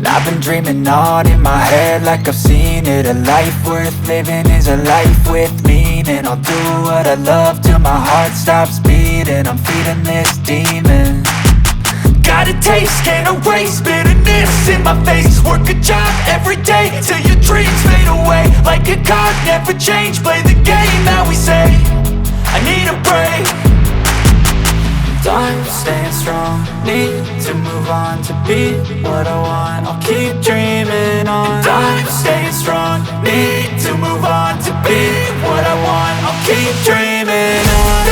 I've been dreaming on in my head like I've seen it. A life worth living is a life with meaning. I'll do what I love till my heart stops beating. I'm feeding this demon. Got a taste, can't erase bitterness in my face. Work a job every day till your dreams fade away. Like a card, never change, play the game that we say. I need a break. I'm staying strong, need to move on to be what I want. I'll keep dreaming on. I'm staying strong, need to move on to be what I want. I'll keep dreaming on.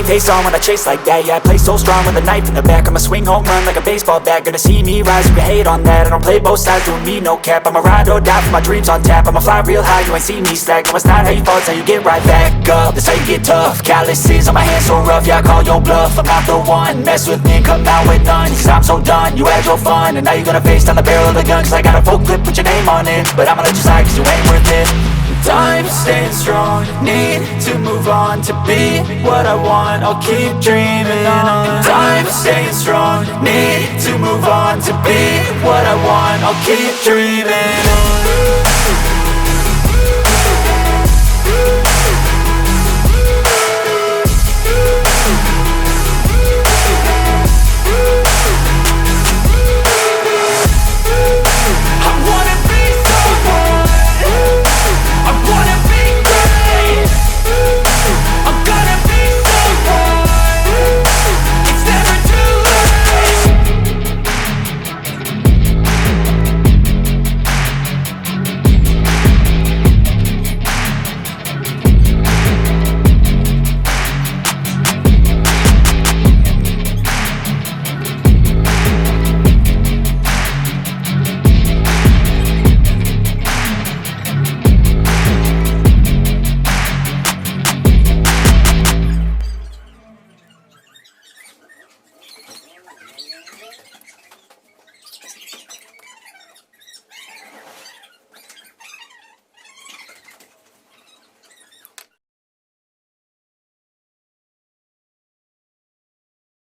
Face on when I chase like that. Yeah, I play so strong with a knife in the back. I'ma swing home run like a baseball bat. Gonna see me rise, you can hate on that. I don't play both sides, doing me no cap. I'ma ride or die for my dreams on tap. I'ma fly real high, you ain't see me slack. No, it's not how you fall, it's how you get right back up. That's how you get tough. Calluses on my hands so rough, yeah, I call your bluff. I'm not the one, mess with me and come out with none. Cause I'm so done, you had your fun. And now you're gonna face down the barrel of the gun. Cause I got a full clip with your name on it. But I'ma let you slide cause you ain't worth it. I'm staying strong, need to move on to be what I want. I'll keep dreaming on. I'm staying strong, need to move on to be what I want. I'll keep dreaming on.